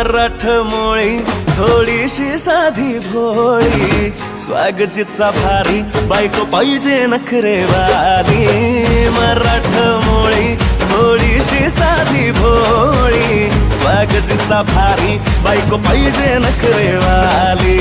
मराठमोळी थोडीशी साधी भोळी, स्वागतीचा भारी बायको पाहिजे नखरेवाली. मराठमोळी थोडीशी साधी भोळी, स्वागतीचा भारी बायको पाहिजे नखरेवाली.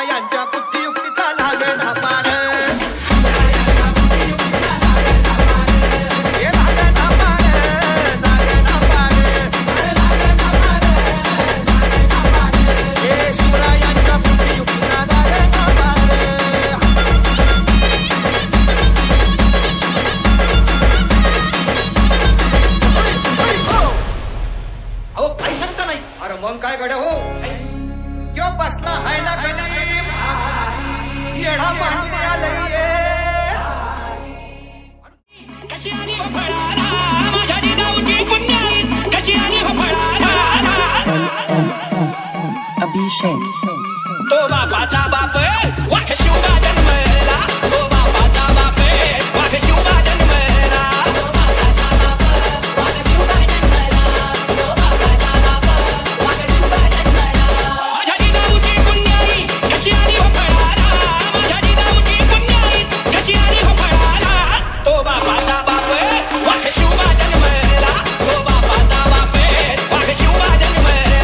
शिवरायांच्या बुद्धियुक्तीचा लागणा पार हे लागणा पार लागणा पार हे शिवरायांच्या बुद्धियुक्तीचा लागणा पार अहो काही सांगता नाही. अरे मग काय गड्या हो क्यो बसला हाय ना गणित येडा मांडून आलंय कशी आणि हो फळाला माझ्या जिजाऊची पुण्याई कशी आणि हो फळाला Abhishek. तो बापाचा बाप वाघ शिवबा जन्मला तो बापाचा बाप वाघ शिवबा जन्मला माझ्या जिजाऊची पुण्याई कशी आणि हो फळाला माझ्या जिजाऊची पुण्याई कशी आणि हो फळाला तो बापाचा बाप वाघ शिवबा जन्मला तो बापाचा बाप वाघ शिवबा जन्मला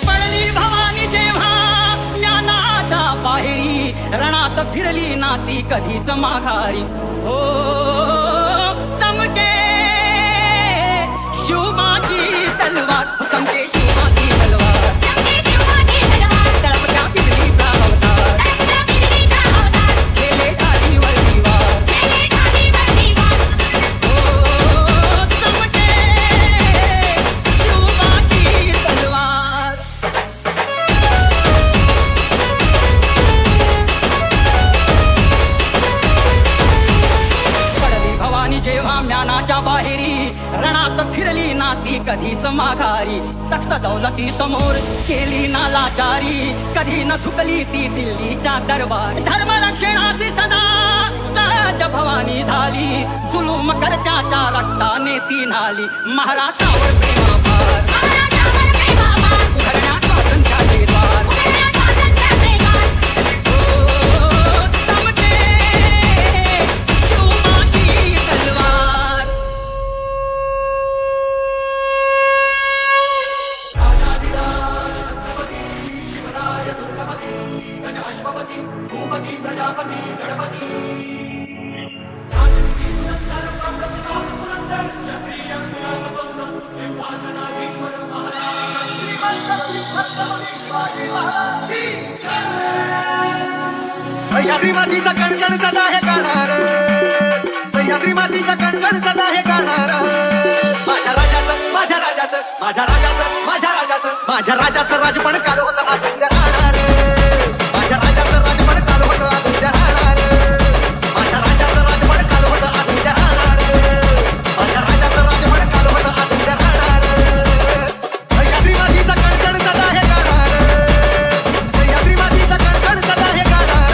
पडली भवानी जेव्हा ज्ञानाच्या बाहेरी रणात फिरली नाती कधीच माघारी हो चमके शिवबाची तलवार चमके शिवबाची तलवार तळपत्या फिरली अवतार झेले खालीवर दिवार हो चमके शिवबाची तलवार पडली भवानी जेव्हा म्यानाच्या बाहेरी रणात फिरली नाती कधीच माघारी तख्त दौलती समोर केली ना लाचारी कधी न झुकली ती दिल्लीच्या दरबार धर्म रक्षणासी सदा सहज भवानी झाली जुलूम करत्याच्या रक्ताने ती नाली महाराष्ट्रावर प्रेमाभार उघडण्या स्वातंत्र्याचे द्वार चमके शिवबाची तलवार सह्याद्री मातीचा कणकण सदा हे गाणार सह्याद्री मातीचा कणकण सदा हे गाणार माझ्या राजाचं माझ्या राजाचं माझ्या राजाचं माझ्या राजाचं माझ्या राजाचं राजपण काल होतं आतुंद्या राहणार माझ्या राजाचं राजपण काल होतं आतुंद्या राहणार माझ्या राजाचं राजपण काल होतं आतुंद्या राहणार माझ्या राजाचं राजपण काल होतं आतुंद्या राहणार सह्याद्री मातीचा कणकण सदा हे गाणार सह्याद्री मातीचा कणकण सदा हे गाणार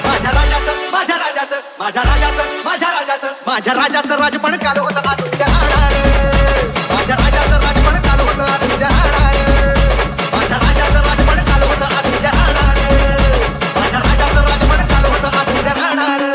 माझ्या राजाचं माझ्या राजाचं माझ्या राजाचं माझ्या राजाचं माझ्या राजाचं राजपण काल होतं आतुंद्या राहणार माझ्या राजाचं राजपण काल होतं आतुंद्या राहणार माझ्या राजाचं राजपण काल होतं आतुंद्या राहणार माझ्या राजाचं राजपण काल होतं आतुंद्या राहणार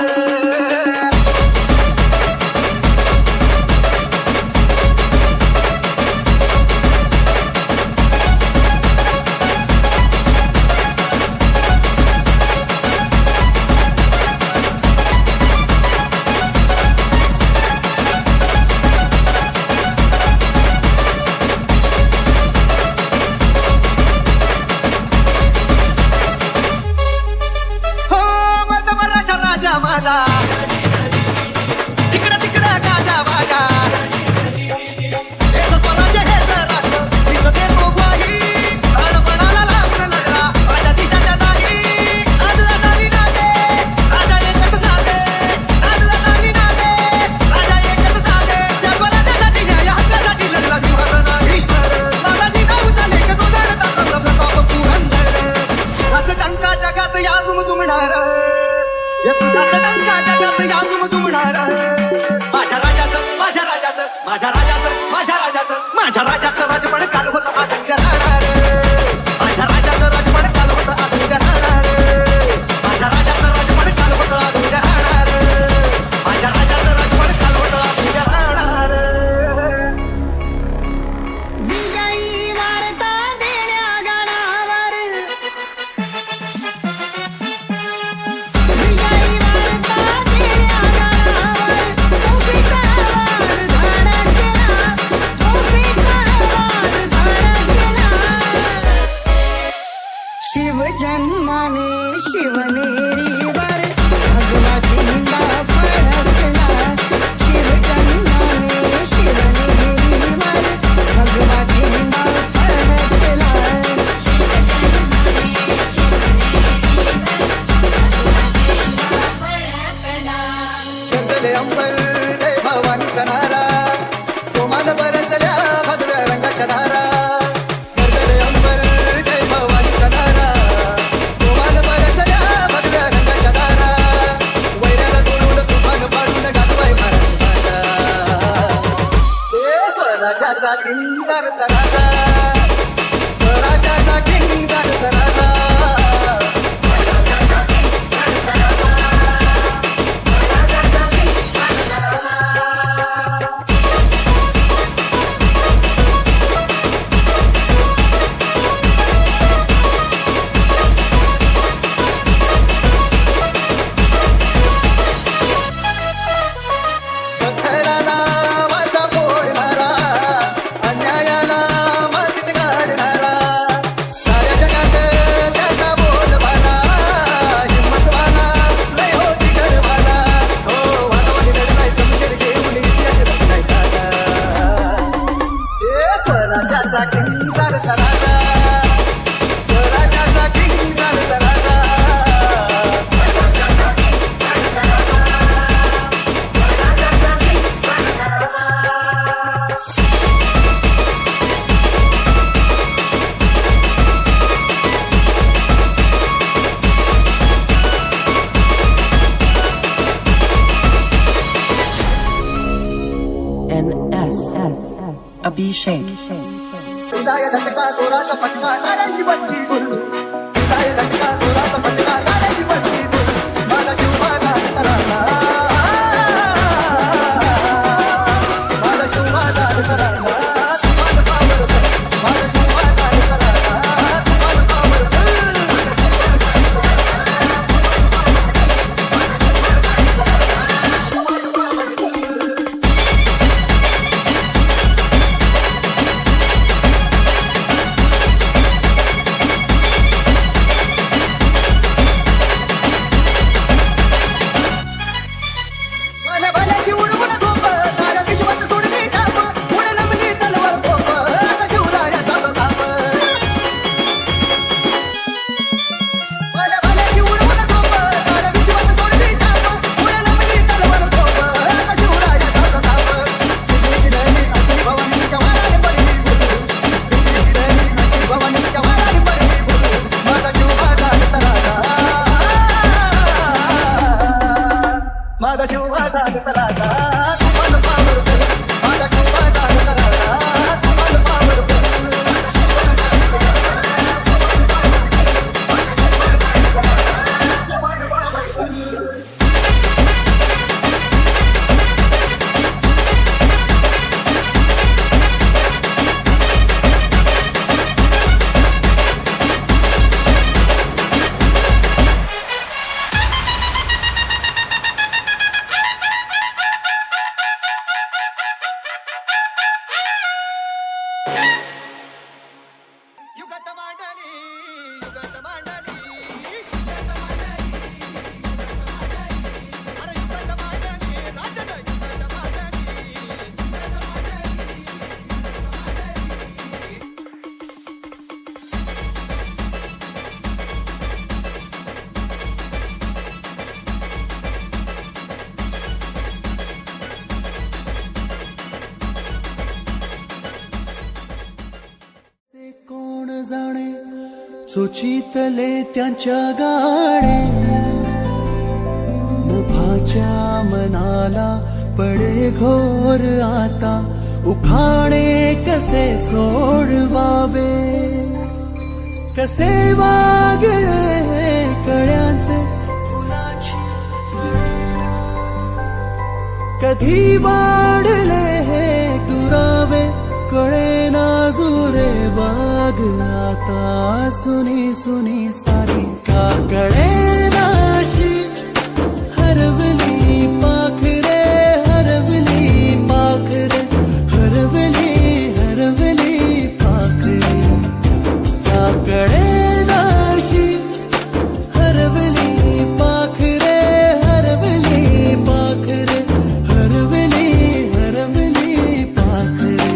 अंबर जय भवानीचा नारा जोमान बरसल्या भगव्या रंगाच्या धारा गरगरे अंबर जय भवानीचा नारा जोमान बरसल्या भगव्या रंगाच्या धारा वैऱ्याला सोडून तुफान पाडून गाजवाय मराठी भाषा स्वराज्याचा किंकार तराजा स्वराज्याचा किंकार तराजा बंधनाला माझा फोडणारा अन्यायाला मातीत गाडणारा साऱ्या जगात त्याचा बोलबाला हिम्मतवाला लय होती गरवाला हो वादावादी लढलाय समशेर घेऊन इतिहास रचलाय ताजा हे स्वराज्याचा किंकार तराजा स्वराज्याचा किंकार तराजा NS Abhishek. उदाय झटका जोराचा फटका साऱ्यांची बत्ती गुरु उदाय झटका जोराचा फटका साऱ्यांची बत्ती गुरु माझा शिव माझा तराला माझा शिव माझा तराला माझा पावर माझा शिव माझा तराला माझा पावर भल्या भल्याची उडवून झोप साऱ्या विश्वात सोडली काप पुढे नमली तलवार तोफ असा शिवरायाचा प्रताप भल्या भल्याची उडवून झोप साऱ्या विश्वात सोडली काप पुढे नमली तलवार तोफ असा शिवरायाचा प्रताप अशी भवानीच्या वाराने पडली अशी भवानीच्या वाराने पडली माझा शिव माझा तराजा माझा शिव माझा तराजा तुमन पावर माझा शिव माझा तराजा तुमन पावर युगत मांडली युगत मांडली युगत मांडली अरे युगत मांडली राजन युगत मांडली ते कोण जाणे सुचितले त्यांच्या गाणे मुभाच्या मनाला पडे घोर आता उखाणे कसे सोडवावे कसे वागळे कळ्यांचे फुलाची कधी वाढले हे दुरावे कळे ना जुरे बाग आता सुनी सुनी सारी का कळे नाशी हरवली पाखरे हरवली पाखरे हरवली हरवली पाखरे का कळे नाशी हरवली पाखरे हरवली पाखरे हरवली हरवली पाखरे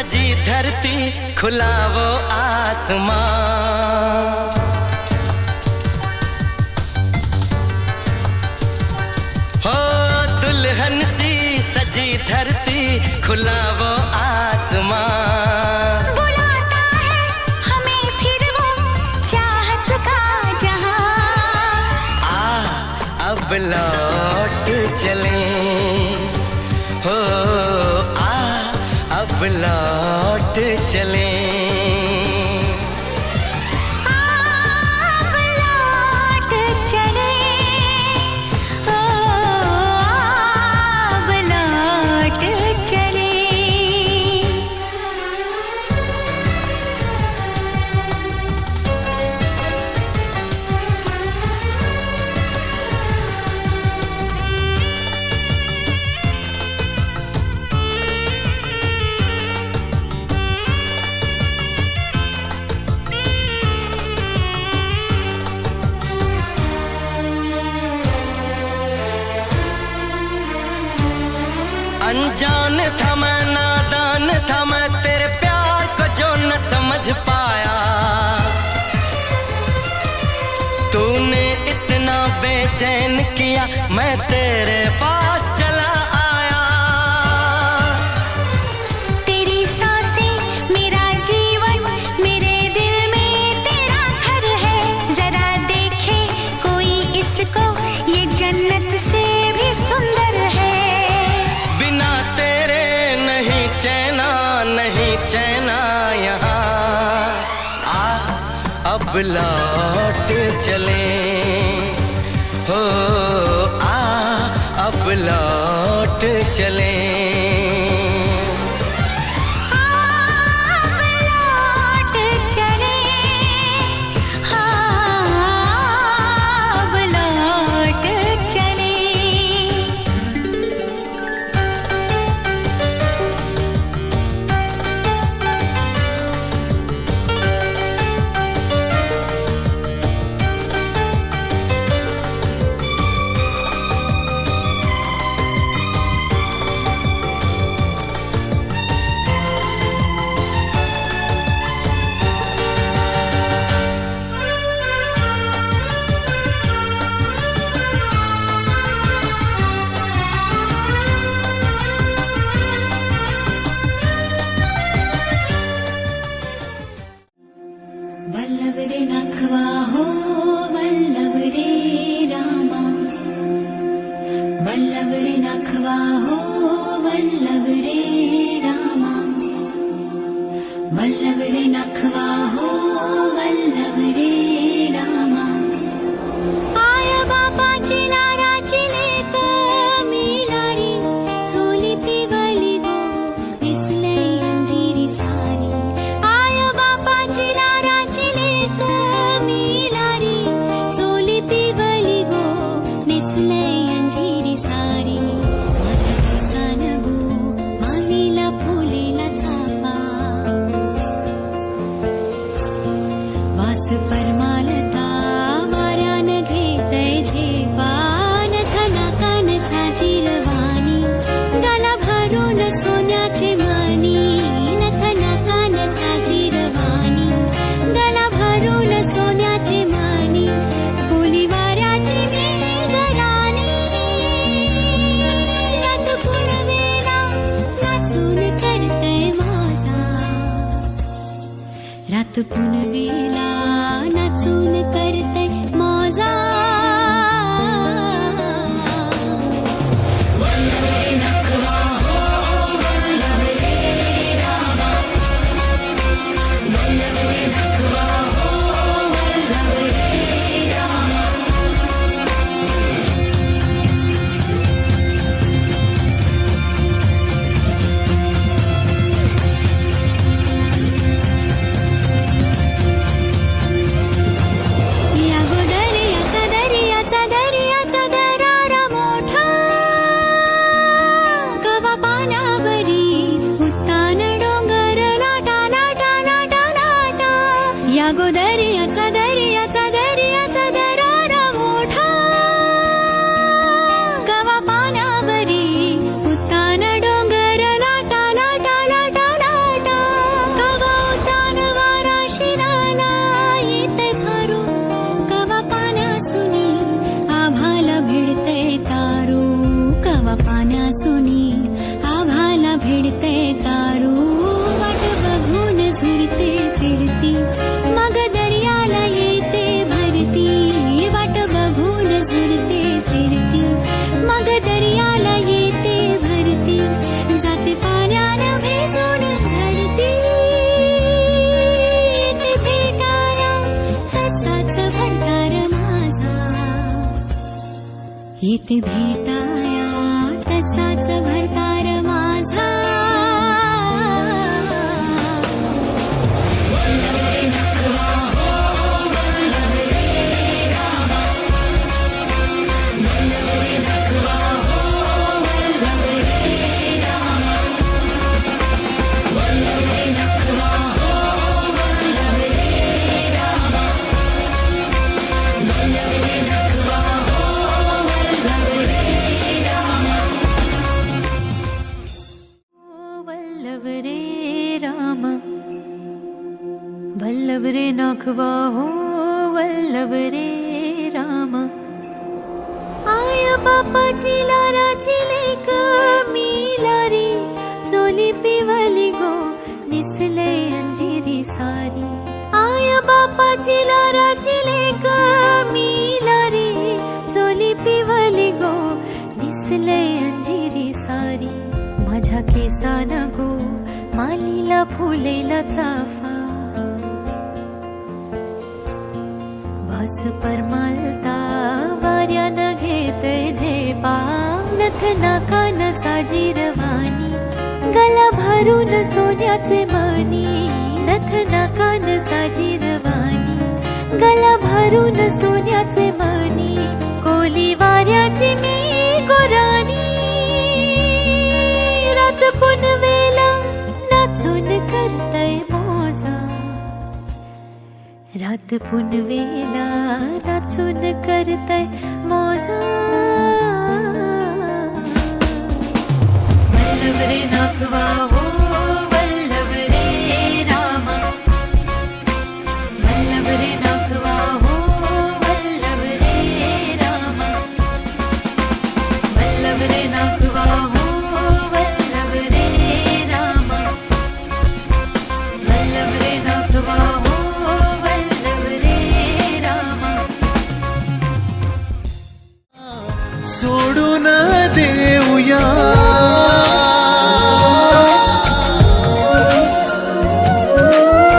सजी धरती खुला वो आसमां। हो दुल्हन सी सजी धरती खुला वो आसमां। बुलाता है हमें फिर वो चाहत का जहां। अब लौट चले हो अब लौट चले। अब लौट चले अब लौट चले। अनजान था मैं नादान था मैं तेरे प्यार को जो न समझ पाया। तूने इतना बेचैन किया मैं तेरे पास चला आया। तेरी सांसें मेरा जीवन मेरे दिल में तेरा घर है। जरा देखे कोई इसको ये जन्नत से भी सुंदर है। बिना तेरे नहीं चैना नहीं चैना यहाँ। अब लौट चले हो अब लौट चले। अब लौट चले अब लौट चले। वल्लभ रे नखवा हो वल्लभ रे रामा। वल्लभ रे नखवा हो वल्लभ रे रामा। वल्लभ रे नखवा हो वल्लभ रे रामा। आय बाबाची लाराची लेक मिलारी चोली पिवली गो दिसले अंजिरी सारी। आय बाबाची लाराची लेक मिलारी चोली पिवली गो दिसले अंजिरी सारी। माझ्या केसानगो मालीला फुलेला चाफा। वास परमालता वाऱ्यान घेतय झेपान। धना कान साजीरवाणी गला भरून सोन्याचे मानी। नखना कान साजीरवाणी गला भरून सोन्याचे मानी। बोली वाऱ्याची वेगराणी रथ पुनवेला नाचून करतय माझा। रात पुनवेला नाचून येते भेटाया तसाच भरतार माझा वल्लभ रे राम वल्लभ रे नाखवा हो वल्लभ रे राम आय बापाची लाराची लेक मी लारी चोली पिवली गो निसले अंजिरी सारी आय बापाची लाराची लेक मी लारी चोली पिवली गो निसले अंजिरी सारी माझ्या केसाना गो मालीला फुलेला चाफा भास परमालता वाऱ्यानं घेते झेपा नथना कान साजीरवाणी गला भरून सोन्याचे मानी नथना कान साजीरवाणी गला भरून सोन्याचे मानी कोली वाऱ्याची मी गोरानी रात पुनवेला नाचून करतय मोजा रात पुनवेला नाचून करतय मोजा वल्लभ रे नाखवा हो वल्लभ रे राम वल्लभ रे नाखवा हो वल्लभ रे राम वल्लभ रे नाखवा हो सोडून देऊया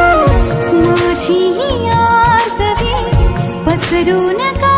माझी आसवे पसरू नका